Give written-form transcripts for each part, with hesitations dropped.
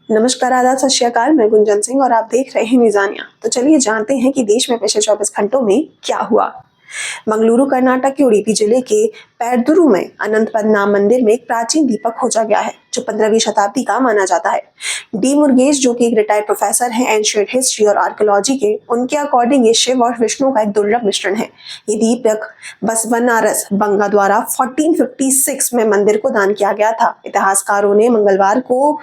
नमस्कार, आदाब, सत श्री अकाल। मैं गुंजन सिंह और आप देख रहे हैं मीज़ानिया। तो चलिए जानते हैं कि देश में पिछले 24 घंटों में क्या हुआ। मंगलुरु कर्नाटक के उडुपी जिले के पैरदुरु में अनंत पद्मनाभ मंदिर में एक प्राचीन दीपक खोजा गया है जो 15वीं शताब्दी का माना जाता है। डी मुरुगेश, जो कि एक रिटायर्ड प्रोफेसर हैं एंशिएंट हिस्ट्री और आर्कियोलॉजी के, उनके अकॉर्डिंग ये शिव और विष्णु का एक दुर्लभ मिश्रण है। ये दीपक बसवनारस बंगा द्वारा 1456 में मंदिर को दान किया गया था। इतिहासकारों ने मंगलवार को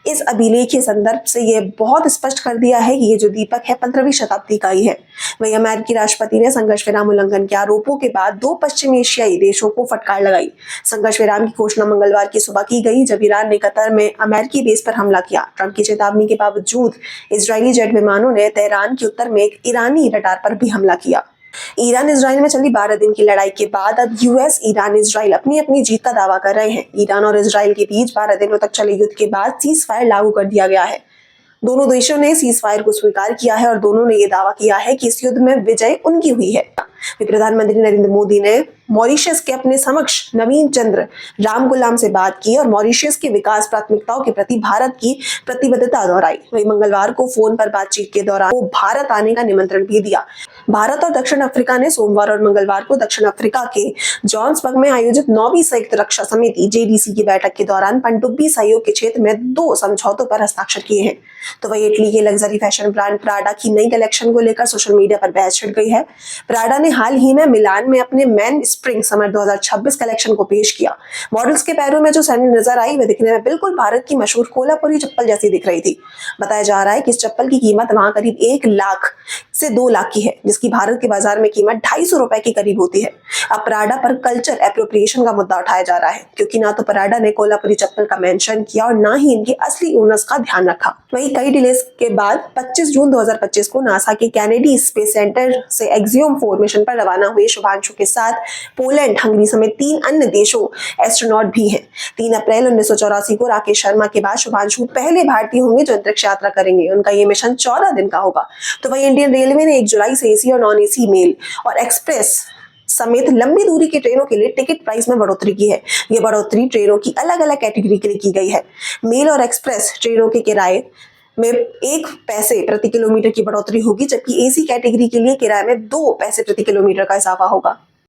इस अभिलेखीय संदर्भ से यह बहुत स्पष्ट कर दिया है कि ये जो दीपक है 15वीं शताब्दी का ही है। वही अमेरिकी राष्ट्रपति ने संघर्ष विराम उल्लंघन के आरोपों के बाद 2 पश्चिमी एशियाई देशों को फटकार लगाई। संघर्ष विराम की घोषणा मंगलवार की सुबह की गई जब ईरान ने कतर में अमेरिकी बेस पर हमला किया। ट्रंप की चेतावनी के बावजूद इजरायली जेट विमानों ने तेहरान के उत्तर में एक ईरानी रडार पर भी हमला किया। ईरान इजराइल में चली 12 दिन की लड़ाई के बाद अब यूएस, ईरान, इजराइल अपनी अपनी जीत का दावा कर रहे हैं। ईरान और इजराइल के बीच 12 दिनों तक चले युद्ध के बाद सीज फायर लागू कर दिया गया है। दोनों देशों ने सीज फायर को स्वीकार किया है और दोनों ने यह दावा किया है कि इस युद्ध में विजय उनकी हुई है। प्रधानमंत्री नरेंद्र मोदी ने मॉरिशस के अपने समक्ष नवीन चंद्र रामगुलाम से बात की और मॉरिशस की विकास प्राथमिकताओं के प्रति भारत की प्रतिबद्धता दोहराई। वही मंगलवार को फोन पर बातचीत के दौरान वो भारत आने का निमंत्रण भी दिया। भारत और दक्षिण अफ्रीका ने सोमवार और मंगलवार को दक्षिण अफ्रीका के जोहान्सबर्ग में आयोजित 9वीं संयुक्त रक्षा समिति जेडीसी की बैठक के दौरान पनडुब्बी सहयोग के क्षेत्र में 2 समझौतों पर हस्ताक्षर किए हैं। तो वही इटली के लग्जरी फैशन ब्रांड प्राडा की नई कलेक्शन को लेकर सोशल मीडिया पर बहस छिड़ गई है। प्राडा ने हाल ही में मिलान में अपने मैन स्प्रिंग समर 2026 कलेक्शन को पेश किया। मॉडल्स के पैरों में जो सैंडल नजर आई वह दिखने में बिल्कुल भारत की मशहूर कोल्हापुरी चप्पल जैसी दिख रही थी। बताया जा रहा है कि इस चप्पल की कीमत वहां करीब 1 लाख से 2 लाख की है, जिसकी भारत के बाजार में कीमत 250 रुपए के करीब होती है। अब प्राडा पर कल्चर एप्रोप्रिएशन का मुद्दा उठाया जा रहा है, क्योंकि ना तो प्राडा ने कोल्हापुरी चप्पल का मेंशन किया और ना ही इनके असली ओनर्स का ध्यान रखा। वहीं कई डिलेस के बाद 25 जून 2025 को नासा के कैनेडी स्पेस सेंटर से एक्सियोम 4 मिशन पर रवाना हुए शुभांशु के साथ पोलैंड, हंगरी समेत 3 अन्य देशों एस्ट्रोनॉट भी हैं। 3 अप्रैल 1984 को राकेश शर्मा के बाद शुभांशु पहले भारतीय होंगे जो अंतरिक्ष यात्रा करेंगे। उनका ये मिशन 14 दिन का होगा। तो वही इंडियन रेलवे ने 1 जुलाई से एसी और नॉन एसी मेल और एक्सप्रेस समेत लंबी दूरी की ट्रेनों के लिए टिकट प्राइस में बढ़ोतरी की है। ये बढ़ोतरी ट्रेनों की अलग अलग कैटेगरी के लिए की गई है। मेल और एक्सप्रेस ट्रेनों के किराए में 1 पैसे प्रति किलोमीटर की बढ़ोतरी होगी, जबकि एसी कैटेगरी के लिए किराए में 2 पैसे प्रति किलोमीटर का इजाफा होगा।